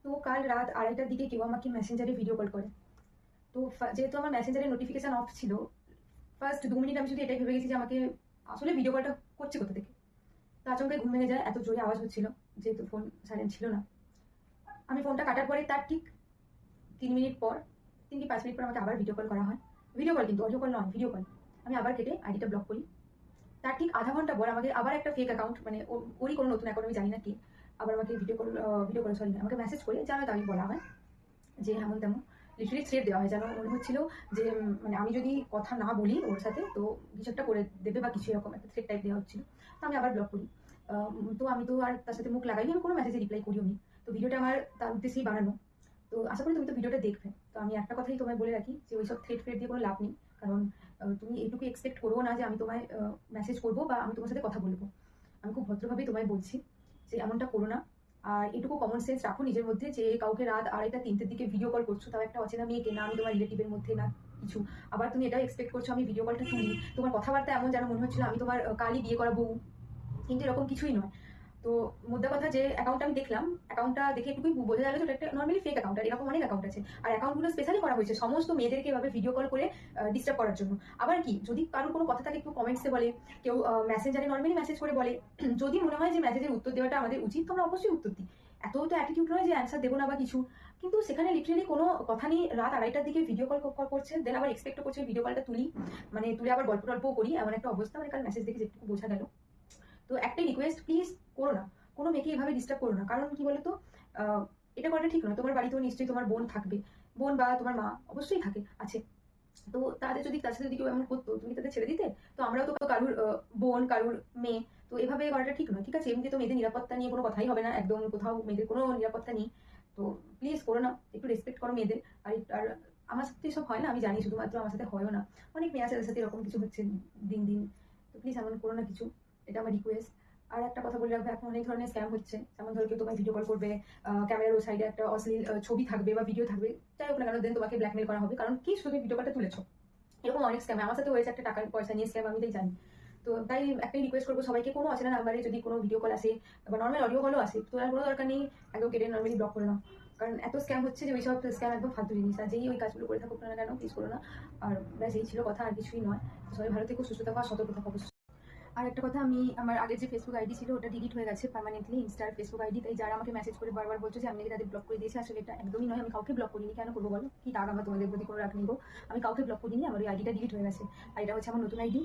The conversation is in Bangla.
তো কাল রাত 2:30টার দিকে কেউ আমাকে মেসেঞ্জারে ভিডিও কল করে। তো যেহেতু আমার মেসেঞ্জারে নোটিফিকেশন অফ ছিল, ফার্স্ট 2 মিনিট আমি শুধু এটাই ভেবে গেছি যে আমাকে আসলে ভিডিও কলটা করছে কোথা থেকে। তো আচমকাই ঘুম ভেঙে যায়, এত জোরে আওয়াজ হচ্ছিল, যেহেতু ফোন সাইলেন্ট ছিল না। আমি ফোনটা কাটার পরে তার ঠিক 3 মিনিট পর, 3 কি 5 মিনিট পর আমাকে আবার ভিডিও কল করা হয়। ভিডিও কল, কিন্তু অডিও কল নয়, ভিডিও কল। আমি আবার কেটে আইডিটা ব্লক করি। তার ঠিক আধা ঘন্টা পর আমাকে আবার একটা ফেক অ্যাকাউন্ট, মানে ওরই কোনো নতুন অ্যাকাউন্ট, আমি জানি না কি, আবার আমাকে ভিডিও কল সরি আমাকে মেসেজ করে যেন তাই বলা হয় যে এমন তেমন লিটারালি থ্রেট দেওয়া হয়, যেন মনে হচ্ছিল যে মানে আমি যদি কথা না বলি ওর সাথে তো কিছু একটা করে দেবে বা কিছু, এরকম একটা থ্রেট টাইপ দেওয়া হচ্ছিল। তো আমি আবার ব্লক করি। তো আমি তো আর তার সাথে মুখ লাগাইনি, আমি কোনো মেসেজে রিপ্লাই করিও নি। তো ভিডিওটা আমার তার উদ্দেশ্যেই বানানো। তো আশা করি তুমি তো ভিডিওটা দেখবে। তো আমি একটা কথাই তোমায় বলে রাখি যে ওইসব থ্রেট দিয়ে কোনো লাভ নেই। কারণ তুমি এইটুকু এক্সপেক্ট করবো না যে আমি তোমায় মেসেজ করবো বা আমি তোমার সাথে কথা বলবো। আমি খুব ভদ্রভাবেই তোমায় বলছি যে এমনটা করো না। আর এটুকু কমন সেন্স রাখো নিজের মধ্যে যে কাউকে রাত 2:30 3টের দিকে ভিডিও কল করছো, তাও একটা অচেনা মেয়েকে, না আমি তোমার রিলেটিভের মধ্যে না কিছু। আবার তুমি এটাও এক্সপেক্ট করছো আমি ভিডিও কলটা তুলি। তোমার কথাবার্তা এমন যেন মনে হচ্ছিল আমি তোমার কালই বিয়ে করা বউ, কিন্তু এরকম কিছুই নয়। তো মোদ্দা কথা যে অ্যাকাউন্টটা আমি দেখলাম, অ্যাকাউন্টটা দেখে একটুকুই বোঝা গেল যে ওটা একটা নর্মালি ফেক অ্যাকাউন্ট। আর এরকম অনেক অ্যাকাউন্ট আছে, আর অ্যাকাউন্টগুলো স্পেশালি করা হয়েছে সমস্ত মেয়েদেরকে এভাবে ভিডিও কল করে ডিস্টার্ব করার জন্য। আবার কি, যদি কারোর কোনো কথা থাকে একটু কমেন্টসে বলে, কেউ মেসেঞ্জারে নর্মালি মেসেজ করে বলে, যদি মনে হয় যে মেসেজের উত্তর দেওয়াটা আমাদের উচিত তো আমরা অবশ্যই উত্তর দিই। এত তো অ্যাটিটিউড নয় যে অ্যান্সার দেবো না বা কিছু। কিন্তু সেখানে লিটারেলি কোনো কথা নেই, রাত 2:30টার দিকে ভিডিও কল করছে, দেন আবার এক্সপেক্ট করছে ভিডিও কলটা তুলি, মানে তুলে আবার গল্প টল্পও করি, এমন একটা অবস্থা। মানে কাল মেসেজ দেখে যেটুকু বোঝা গেল। তো একটাই রিকোয়েস্ট, প্লিজ করো না, কোনো মেয়েকে এভাবে ডিস্টার্ব করো না। কারণ কি বলতো, এটা করাটা ঠিক নয়। তোমার বাড়িতেও নিশ্চয়ই তোমার বোন থাকবে, বোন বা তোমার মা অবশ্যই থাকে আছে। তো তার সাথে যদি কেউ এমন করতো, তুমি তাদের ছেড়ে দিতে? তো আমরাও তো কারুর বোন, কারুর মেয়ে। তো এভাবে করাটা ঠিক নয়। ঠিক আছে, এমনি তো মেয়েদের নিরাপত্তা নিয়ে কোনো কথাই হবে না, একদম কোথাও মেয়েদের কোনো নিরাপত্তা নেই। তো প্লিজ করো না, একটু রেসপেক্ট করো মেয়েদের। আর আমার সাথে এসব হয় না আমি জানি, শুধুমাত্র আমার সাথে হয়ও না, অনেক মেয়ে আছে যাদের সাথে এরকম কিছু হচ্ছে দিন দিন। তো প্লিজ এমন করো না কিছু, এটা আমার রিকোয়েস্ট। আর একটা কথা বলে রাখবো, এখন অনেক ধরনের স্ক্যাম হচ্ছে। যেমন ধরো কেউ তোমায় ভিডিও কল করবে, ক্যামেরার ও সাইডে একটা অশ্লীল ছবি থাকবে বা ভিডিও থাকবে, যাই হোক না কেন, দেন তোমাকে ব্ল্যাকমেল করা হবে। কারণ কি, শুধু ভিডিও কলটা তুলেছো। এরকম অনেক স্ক্যাম আমার সাথে হয়েছে, একটা টাকার পয়সা নিয়ে স্ক্যাম, আমি তাই জানি। তো তাই একটাই রিকোয়েস্ট করবো সবাইকে, কোনো অচেনা নাম্বারে যদি কোনো ভিডিও কল আসে বা নর্মাল অডিও কলও আসে, তো আর কোনো দরকার নেই, একদম কেটে নর্মালি ব্লক করে দাও। কারণ এত স্ক্যাম হচ্ছে যে ওইসব স্ক্যাম একদম ফালতু জিনিস। আর যেই ওই কাজগুলো করে থাকুক না কেন, প্লিজ করো না। আর ব্যাস এই ছিল কথা, আর কিছুই নয়। সবাই ভালো থেকো, সুস্থ থাকো, আর সতর্ক থাকো অবশ্যই। আর একটা কথা, আমি আমার আগের যে ফেসবুক আইডি ছিল ওটা ডিলিট হয়ে গেছে পার্মানেন্টলি, ইনস্টার ফেসবুক আইডি। তাই যারা আমাকে মেসেজ করে বারবার বলছো যে আমি নাকি তাদের ব্লক করে দিয়েছি, আসলে এটা একদমই নয়। আমি কাউকে ব্লক করিনি, কেন করবো বলো? কি রাগ আমার তোমাদের প্রতি, কোনো রাগ নেই গো। আমি কাউকে ব্লক করিনি, আমার ওই আইডিটা ডিলিট হয়ে গেছে। আর এটা হচ্ছে আমার নতুন আইডি।